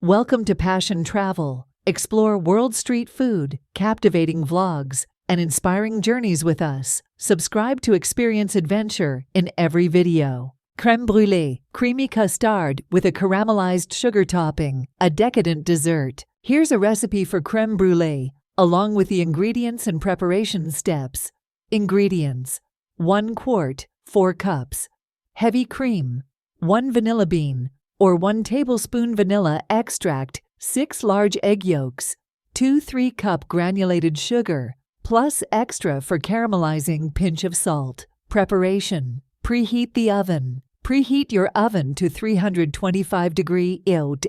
Welcome to Passion Travel. Explore world street food, captivating vlogs, and inspiring journeys with us. Subscribe to experience adventure in every video. Crème brûlée, creamy custard with a caramelized sugar topping, a decadent dessert. Here's a recipe for crème brûlée, along with the ingredients and preparation steps. Ingredients: 1 quart, 4 cups. Heavy cream, 1 vanilla bean, or 1 tablespoon vanilla extract, 6 large egg yolks, 2 3-cup granulated sugar, plus extra for caramelizing pinch of salt. Preparation: preheat the oven. Preheat your oven to 325 degree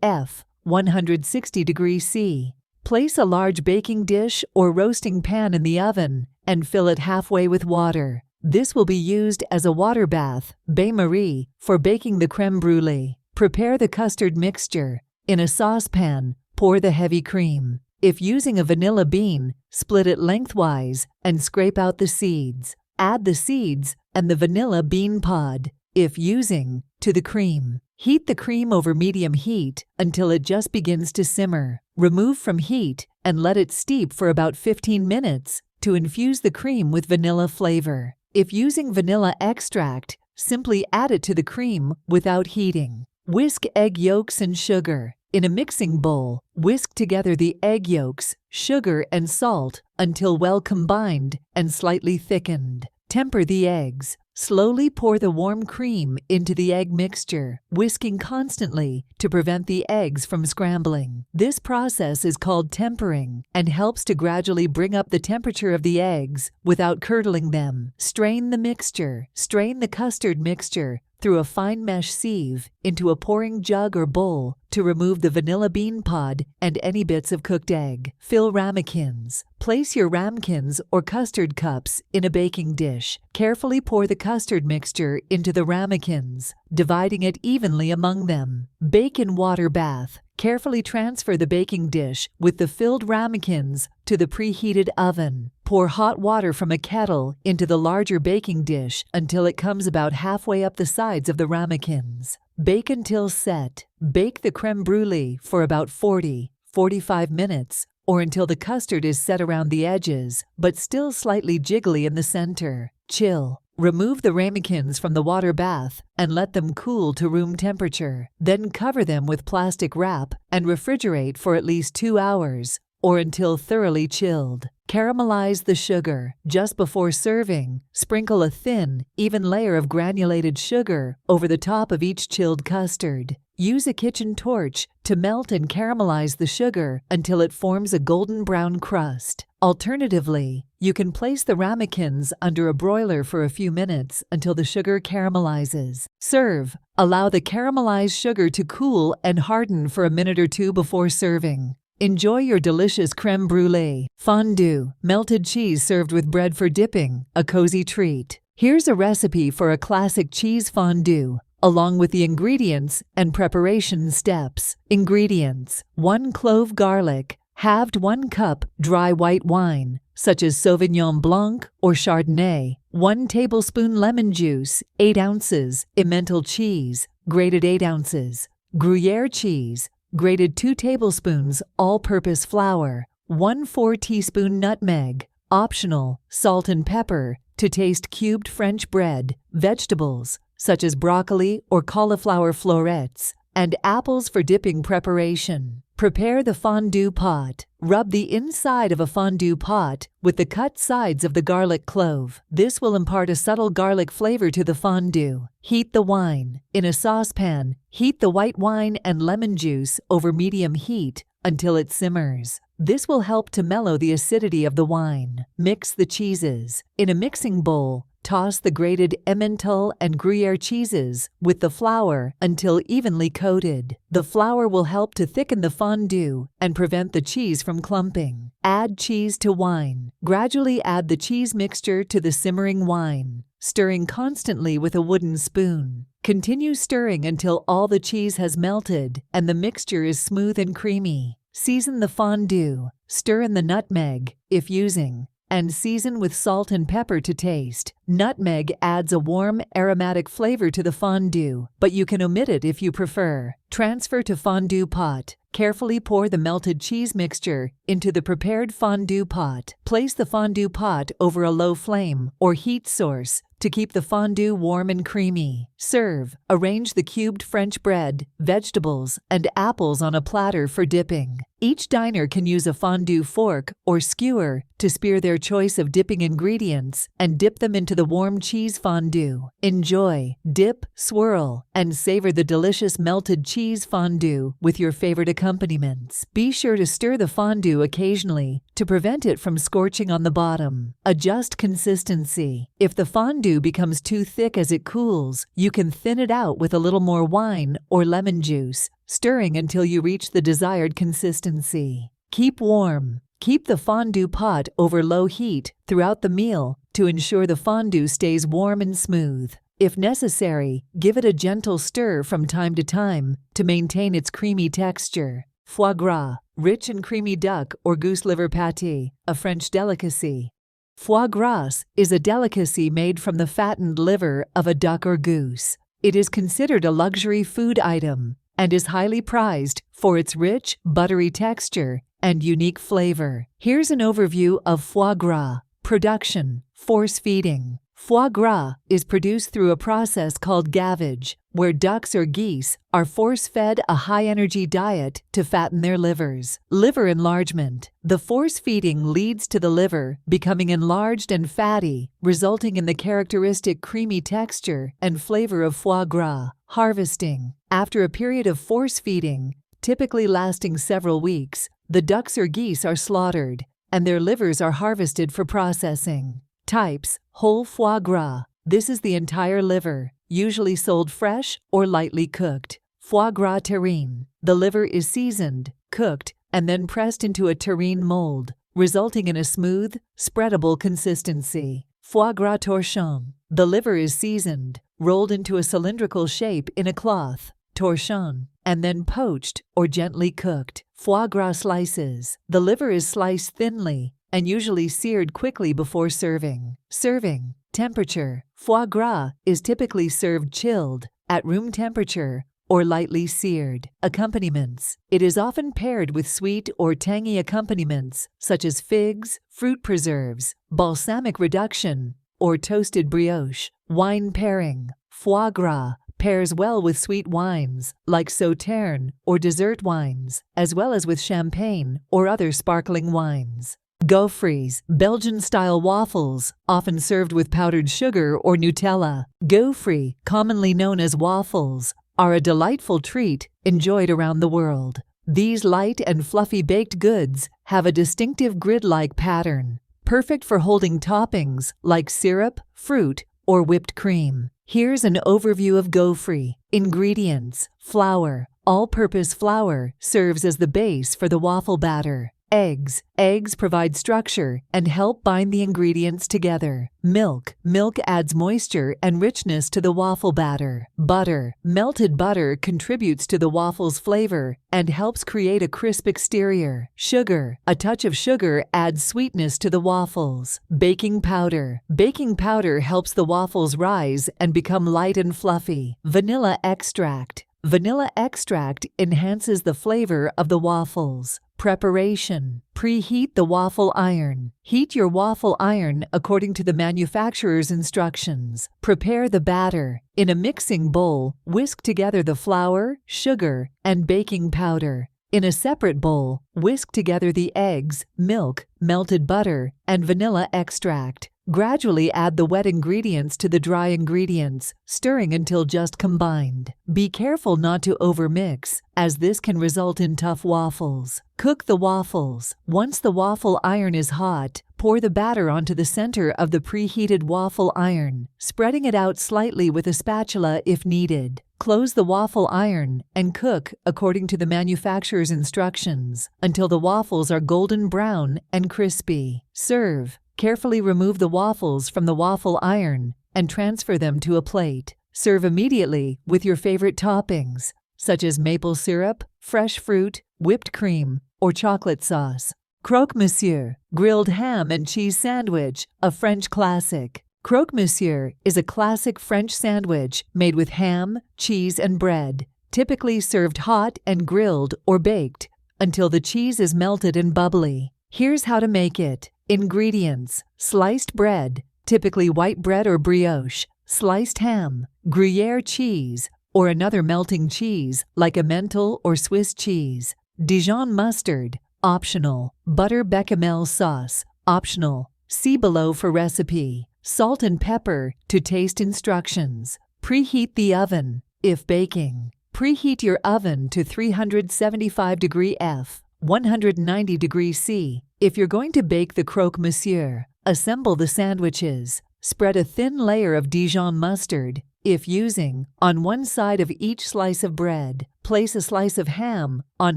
F, 160 degrees C. Place a large baking dish or roasting pan in the oven and fill it halfway with water. This will be used as a water bath, bain-marie, for baking the crème brûlée. Prepare the custard mixture. In a saucepan, pour the heavy cream. If using a vanilla bean, split it lengthwise and scrape out the seeds. Add the seeds and the vanilla bean pod, if using, to the cream. Heat the cream over medium heat until it just begins to simmer. Remove from heat and let it steep for about 15 minutes to infuse the cream with vanilla flavor. If using vanilla extract, simply add it to the cream without heating. Whisk egg yolks and sugar. In a mixing bowl, whisk together the egg yolks, sugar, and salt until well combined and slightly thickened. Temper the eggs. Slowly pour the warm cream into the egg mixture, whisking constantly to prevent the eggs from scrambling. This process is called tempering and helps to gradually bring up the temperature of the eggs without curdling them. Strain the mixture. Strain the custard mixture through a fine mesh sieve into a pouring jug or bowl to remove the vanilla bean pod and any bits of cooked egg. Fill ramekins. Place your ramekins or custard cups in a baking dish. Carefully pour the custard mixture into the ramekins, dividing it evenly among them. Bake in water bath. Carefully transfer the baking dish with the filled ramekins to the preheated oven. Pour hot water from a kettle into the larger baking dish until it comes about halfway up the sides of the ramekins. Bake until set. Bake the crème brûlée for about 40–45 minutes, or until the custard is set around the edges, but still slightly jiggly in the center. Chill. Remove the ramekins from the water bath and let them cool to room temperature. Then cover them with plastic wrap and refrigerate for at least 2 hours, or until thoroughly chilled. Caramelize the sugar. Just before serving, sprinkle a thin, even layer of granulated sugar over the top of each chilled custard. Use a kitchen torch to melt and caramelize the sugar until it forms a golden brown crust. Alternatively, you can place the ramekins under a broiler for a few minutes until the sugar caramelizes. Serve. Allow the caramelized sugar to cool and harden for a minute or two before serving. Enjoy your delicious crème brûlée. Fondue, melted cheese served with bread for dipping, a cozy treat. Here's a recipe for a classic cheese fondue, along with the ingredients and preparation steps. Ingredients: 1 clove garlic, halved 1 cup dry white wine, such as Sauvignon Blanc or Chardonnay, 1 tablespoon lemon juice, 8 ounces, Emmental cheese, grated 8 ounces, Gruyere cheese, grated 2 tablespoons all-purpose flour, 1/4 teaspoon nutmeg, optional, salt and pepper, to taste cubed French bread, vegetables, such as broccoli or cauliflower florets, and apples for dipping preparation. Prepare the fondue pot. Rub the inside of a fondue pot with the cut sides of the garlic clove. This will impart a subtle garlic flavor to the fondue. Heat the wine. In a saucepan, heat the white wine and lemon juice over medium heat until it simmers. This will help to mellow the acidity of the wine. Mix the cheeses. In a mixing bowl, toss the grated Emmental and Gruyere cheeses with the flour until evenly coated. The flour will help to thicken the fondue and prevent the cheese from clumping. Add cheese to wine. Gradually add the cheese mixture to the simmering wine, stirring constantly with a wooden spoon. Continue stirring until all the cheese has melted and the mixture is smooth and creamy. Season the fondue. Stir in the nutmeg, if using, and season with salt and pepper to taste. Nutmeg adds a warm, aromatic flavor to the fondue, but you can omit it if you prefer. Transfer to fondue pot. Carefully pour the melted cheese mixture into the prepared fondue pot. Place the fondue pot over a low flame or heat source to keep the fondue warm and creamy. Serve. Arrange the cubed French bread, vegetables, and apples on a platter for dipping. Each diner can use a fondue fork or skewer to spear their choice of dipping ingredients and dip them into the warm cheese fondue. Enjoy, dip, swirl, and savor the delicious melted cheese fondue with your favorite accompaniments. Be sure to stir the fondue occasionally to prevent it from scorching on the bottom. Adjust consistency. If the fondue becomes too thick as it cools, you can thin it out with a little more wine or lemon juice, stirring until you reach the desired consistency. Keep warm. Keep the fondue pot over low heat throughout the meal to ensure the fondue stays warm and smooth. If necessary, give it a gentle stir from time to time to maintain its creamy texture. Foie gras, rich and creamy duck or goose liver pâté, a French delicacy. Foie gras is a delicacy made from the fattened liver of a duck or goose. It is considered a luxury food item and is highly prized for its rich, buttery texture and unique flavor. Here's an overview of foie gras. Production: force feeding. Foie gras is produced through a process called gavage, where ducks or geese are force-fed a high-energy diet to fatten their livers. Liver enlargement. The force feeding leads to the liver becoming enlarged and fatty, resulting in the characteristic creamy texture and flavor of foie gras. Harvesting. After a period of force feeding, typically lasting several weeks, the ducks or geese are slaughtered, and their livers are harvested for processing. Types: whole foie gras. This is the entire liver, usually sold fresh or lightly cooked. Foie gras terrine. The liver is seasoned, cooked, and then pressed into a terrine mold, resulting in a smooth, spreadable consistency. Foie gras torchon. The liver is seasoned, rolled into a cylindrical shape in a cloth, torchon, and then poached or gently cooked. Foie gras slices. The liver is sliced thinly and usually seared quickly before serving. Serving. Temperature. Foie gras is typically served chilled, at room temperature, or lightly seared. Accompaniments. It is often paired with sweet or tangy accompaniments such as figs, fruit preserves, balsamic reduction, or toasted brioche. Wine pairing. Foie gras pairs well with sweet wines like Sauterne or dessert wines, as well as with champagne or other sparkling wines. Gaufres, Belgian-style waffles, often served with powdered sugar or Nutella. Gaufres, commonly known as waffles, are a delightful treat enjoyed around the world. These light and fluffy baked goods have a distinctive grid-like pattern, perfect for holding toppings like syrup, fruit, or whipped cream. Here's an overview of gaufres. Ingredients: flour. All-purpose flour serves as the base for the waffle batter. Eggs. Eggs provide structure and help bind the ingredients together. Milk. Milk adds moisture and richness to the waffle batter. Butter. Melted butter contributes to the waffle's flavor and helps create a crisp exterior. Sugar. A touch of sugar adds sweetness to the waffles. Baking powder. Baking powder helps the waffles rise and become light and fluffy. Vanilla extract. Vanilla extract enhances the flavor of the waffles. Preparation. Preheat the waffle iron. Heat your waffle iron according to the manufacturer's instructions. Prepare the batter. In a mixing bowl, whisk together the flour, sugar, and baking powder. In a separate bowl, whisk together the eggs, milk, melted butter, and vanilla extract. Gradually add the wet ingredients to the dry ingredients, stirring until just combined. Be careful not to overmix, as this can result in tough waffles. Cook the waffles. Once the waffle iron is hot, pour the batter onto the center of the preheated waffle iron, spreading it out slightly with a spatula if needed. Close the waffle iron and cook according to the manufacturer's instructions until the waffles are golden brown and crispy. Serve. Carefully remove the waffles from the waffle iron and transfer them to a plate. Serve immediately with your favorite toppings, such as maple syrup, fresh fruit, whipped cream, or chocolate sauce. Croque-monsieur, grilled ham and cheese sandwich, a French classic. Croque-monsieur is a classic French sandwich made with ham, cheese, and bread, typically served hot and grilled or baked until the cheese is melted and bubbly. Here's how to make it. Ingredients: sliced bread, typically white bread or brioche, sliced ham, Gruyere cheese, or another melting cheese like Emmental or Swiss cheese, Dijon mustard, optional, butter bechamel sauce, optional. See below for recipe. Salt and pepper to taste instructions. Preheat the oven. If baking, preheat your oven to 375 degrees F, 190 degrees C. If you're going to bake the croque-monsieur, assemble the sandwiches. Spread a thin layer of Dijon mustard, if using, on one side of each slice of bread. Place a slice of ham on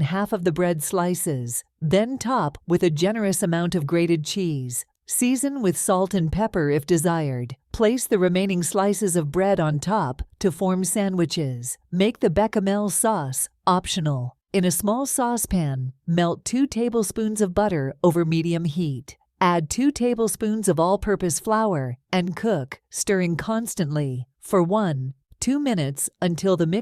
half of the bread slices, then top with a generous amount of grated cheese. Season with salt and pepper if desired. Place the remaining slices of bread on top to form sandwiches. Make the bechamel sauce, optional. In a small saucepan, melt 2 tablespoons of butter over medium heat. Add 2 tablespoons of all-purpose flour and cook, stirring constantly, for 1-2 minutes until the mix